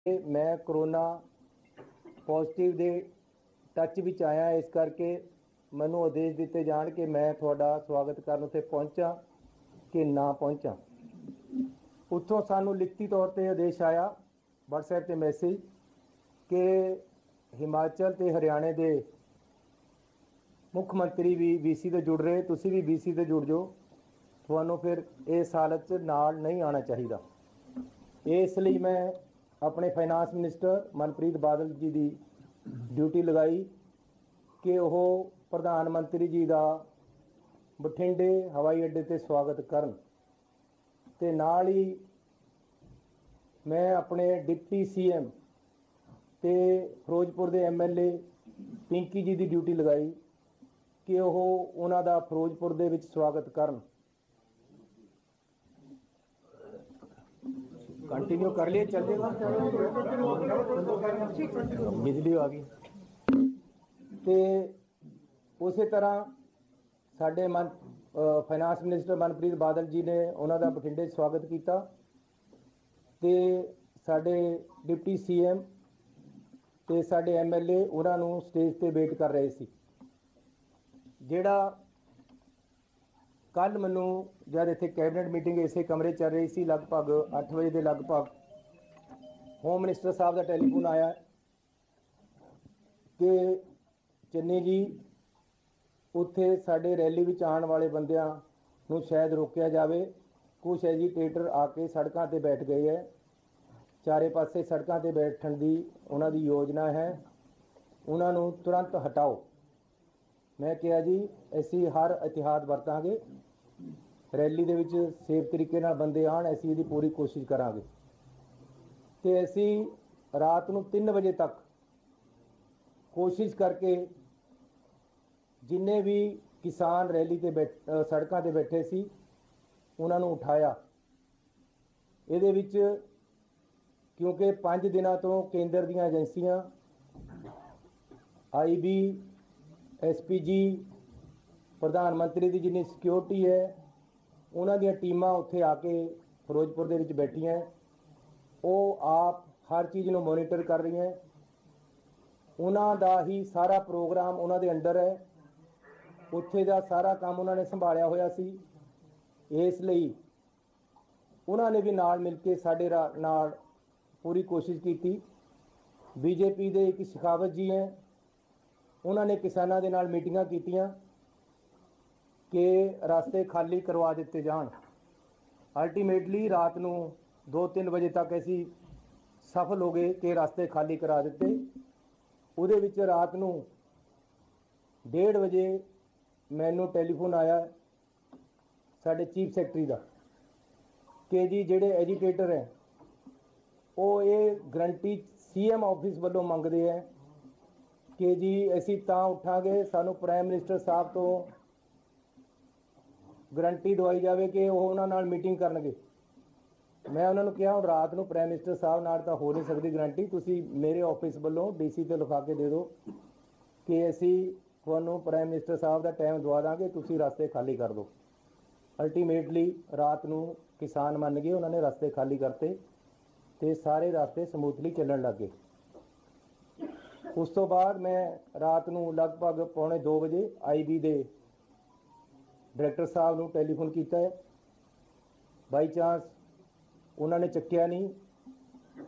मैं corona positive they touch विच आया, इस करके मैनू आदेश दिते जान कि मैं थोड़ा स्वागत करन उत्थे पहुंचा कि ना पहुंचा। उत्थों सानू लिखती तौर पर आदेश आया WhatsApp ते मैसेज कि हिमाचल ते हरियाणे दे मुख मंत्री भी BC ते जुड़ रहे, तुसी भी BC ते जुड़ जाओ, तुहानू फिर इस हालत च नाल नहीं आना चाहिदा। इसलिए मैं अपने फाइनांस मिनिस्टर मनप्रीत बादल जी की ड्यूटी लगाई कि वह प्रधानमंत्री जी का बठिंडे हवाई अड्डे ते स्वागत करन ते नाल ही मैं अपने डिप्टी CM ते फिरोजपुर के MLA पिंकी जी की ड्यूटी लगाई कि वह उन्हां दा फिरोजपुर दे विच स्वागत करन। कंटिन्यू कर लिए, चल जाएगा, बिजली आ गई। तो उस तरह साडे फाइनांस मिनिस्टर मनप्रीत बादल जी ने उन्हों का बठिंडे स्वागत किया ते साडे डिप्टी CM ते साडे MLA उन्होंने स्टेज ते वेट कर रहे सी। जिहड़ा कल मैनू जब इत्थे कैबिनेट मीटिंग इसे कमरे चल रही सी, लगभग 8 बजे के लगभग होम मिनिस्टर साहब का टैलीफोन आया कि चन्नी जी उत्थे साडे रैली विच आने वाले बंदियां नूं शायद रोकिया जाए, कुछ एजीटेटर आके सड़कों ते बैठ गए है, चारे पासे सड़कों ते बैठण की उन्हां दी योजना है, उन्हां नूं तुरंत हटाओ। मैं कहा जी असी हर एहतियात वरतांगे, रैली दे विच सेफ तरीके नाल बंदे आण, असी इहदी पूरी कोशिश करांगे। ते असी रात नूं 3 बजे तक कोशिश करके जिन्ने भी किसान रैली ते सड़कों ते बैठे सी उन्हां नूं उठाया। इहदे विच क्योंकि 5 दिनों तो केंद्र दीयां एजेंसियां IB SPG प्रधानमंत्री की जिन्नी सिक्योरिटी है उन्हां दीयां टीमां उत्थे आके फिरोजपुर दे विच बैठियां, वो आप हर चीज़ नूं मोनीटर कर रही हैं। उन्हां दा ही सारा प्रोग्राम उन्हां दे अंडर है, उत्थे दा सारा काम उन्हां ने संभालिया होया सी। इसलिए उन्होंने भी नाल मिल के साडे नाल पूरी कोशिश की। BJP दे एक शेखावत जी हैं, उन्होंने किसानों के नाल मीटिंगां कीतियां कि रास्ते खाली करवा दिते जान। अल्टीमेटली रात नूं 2-3 बजे तक असी सफल हो गए कि रास्ते खाली करा दिते। उहदे विच रात नूं 1:30 बजे मैनू टैलीफोन आया साडे चीफ सैकटरी का कि जी जिहड़े एजीटेटर हैं वो ये गारंटी CM ऑफिस वालों मंगते हैं कि जी असी तां उठांगे, सानू प्राइम मिनिस्टर साहब तो गारंटी दवाई जाए कि वो उन्हां नाल मीटिंग करनगे। मैं उन्होंने कहा हुण रात नूं प्राइम मिनिस्टर साहब नाल तां हो नहीं सकती गारंटी, तुसी मेरे ऑफिस वालों DC ते लिखा के दे दो कि असी तुहानूं प्राइम मिनिस्टर साहब का टाइम दवा दांगे, तुसी रास्ते खाली कर दो। अल्टीमेटली रात नूं किसान मन गए, उन्होंने रास्ते खाली करते तो सारे रास्ते समूथली चलन लग गए। उस तो बाद मैं रात नूं लगभग 1:45 बजे IB दे डायरैक्टर साहब नूं टैलीफोन किया है, बाई चांस उन्होंने चक्या नहीं।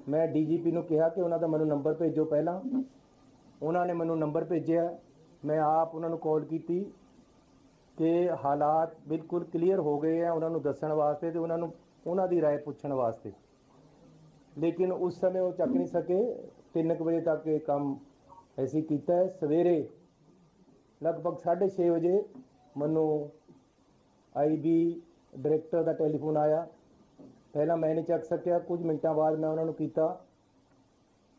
मैं DGP नूं कहा कि उन्हों का मैनू नंबर भेजो, पहला उन्होंने मैनू नंबर भेजा, मैं आप उन्होंने कॉल की कि हालात बिल्कुल क्लीयर हो गए हैं उन्होंने दस्सण वास्ते ते उन्हों की राय पुछण वास्ते, लेकिन उस समय वो चक नहीं सके। 3 बजे तक ये काम ऐसी किया है। सवेरे लगभग 6:30 बजे मैनू IB डायरैक्टर का टैलीफोन आया, पहला मैं नहीं चक सकिया, कुछ मिनटों बाद मैं उन्होंने किया,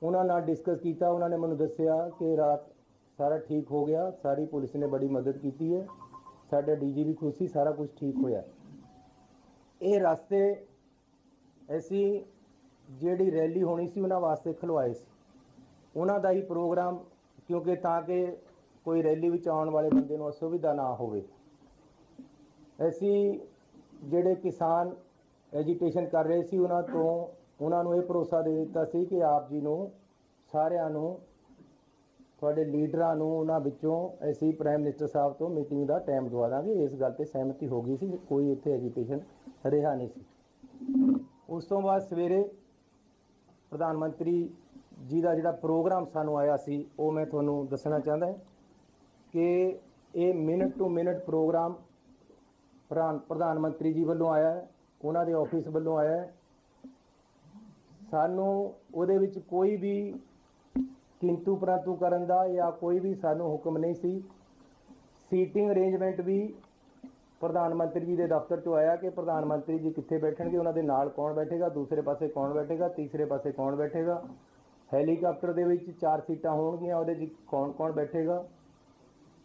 उन्होंने डिस्कस किया, उन्होंने मैनू दस्सिया कि रात सारा ठीक हो गया, सारी पुलिस ने बड़ी मदद की है, साडा DG भी खुश सी, सारा कुछ ठीक होया। ये रास्ते ऐसी जिहड़ी रैली होनी सी उन्हां वास्ते खलवाए सी, उन्हां दा ही प्रोग्राम, क्योंकि ताकि कोई रैली विच आउण वाले बंदे नूं असुविधा ना होवे। ऐसी जिहड़े किसान एजीटेशन कर रहे सी उन्हां तो ਉਹਨਾਂ ਨੂੰ ਇਹ ਭਰੋਸਾ ਦੇ ਦਿੱਤਾ ਸੀ ਕਿ ਆਪ ਜੀ ਨੂੰ ਸਾਰਿਆਂ ਨੂੰ ਤੁਹਾਡੇ ਲੀਡਰਾਂ ਨੂੰ ਉਹਨਾਂ ਵਿੱਚੋਂ ਅਸੀਂ ਪ੍ਰਾਈਮ ਮਿਨਿਸਟਰ ਸਾਹਿਬ ਤੋਂ ਮੀਟਿੰਗ ਦਾ ਟਾਈਮ ਦਵਾ ਦਾਂਗੇ। ਇਸ ਗੱਲ ਤੇ ਸਹਿਮਤੀ ਹੋ ਗਈ ਸੀ, ਕੋਈ ਇੱਥੇ ਐਜੀਟੇਸ਼ਨ ਰਿਹਾ ਨਹੀਂ ਸੀ। ਉਸ ਤੋਂ ਬਾਅਦ ਸਵੇਰੇ ਪ੍ਰਧਾਨ ਮੰਤਰੀ ਜੀ ਦਾ ਜਿਹੜਾ ਪ੍ਰੋਗਰਾਮ ਸਾਨੂੰ ਆਇਆ ਸੀ ਉਹ ਮੈਂ ਤੁਹਾਨੂੰ ਦੱਸਣਾ ਚਾਹੁੰਦਾ ਕਿ ਇਹ ਮਿੰਟ ਟੂ ਮਿੰਟ ਪ੍ਰੋਗਰਾਮ ਪ੍ਰਧਾਨ ਮੰਤਰੀ ਜੀ ਵੱਲੋਂ ਆਇਆ ਹੈ, ਉਹਨਾਂ ਦੇ ਆਫਿਸ ਵੱਲੋਂ ਆਇਆ ਹੈ। ਸਾਨੂੰ ਉਹਦੇ ਵਿੱਚ ਕੋਈ ਵੀ ਕਿੰਤੂ ਪਰੰਤੂ ਕਰਨ ਦਾ ਜਾਂ ਕੋਈ ਵੀ ਸਾਨੂੰ ਹੁਕਮ ਨਹੀਂ ਸੀ। ਸੀਟਿੰਗ ਅਰੇਂਜਮੈਂਟ ਵੀ ਪ੍ਰਧਾਨ ਮੰਤਰੀ ਜੀ ਦੇ ਦਫ਼ਤਰ 'ਚੋਂ ਆਇਆ ਕਿ ਪ੍ਰਧਾਨ ਮੰਤਰੀ ਜੀ ਕਿੱਥੇ ਬੈਠਣਗੇ, ਉਹਨਾਂ ਦੇ ਨਾਲ ਕੌਣ ਬੈਠੇਗਾ, ਦੂਸਰੇ ਪਾਸੇ ਕੌਣ ਬੈਠੇਗਾ, ਤੀਸਰੇ ਪਾਸੇ ਕੌਣ ਬੈਠੇਗਾ, ਹੈਲੀਕਾਪਟਰ ਦੇ ਵਿੱਚ 4 ਸੀਟਾਂ ਹੋਣਗੀਆਂ, ਉਹਦੇ 'ਚ ਕੌਣ ਕੌਣ ਬੈਠੇਗਾ,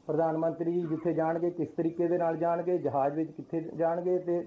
ਪ੍ਰਧਾਨ ਮੰਤਰੀ ਜੀ ਜਿੱਥੇ ਜਾਣਗੇ ਕਿਸ ਤਰੀਕੇ ਦੇ ਨਾਲ ਜਾਣਗੇ, ਜਹਾਜ਼ ਵਿੱਚ ਕਿੱਥੇ ਜਾਣਗੇ, ਤੇ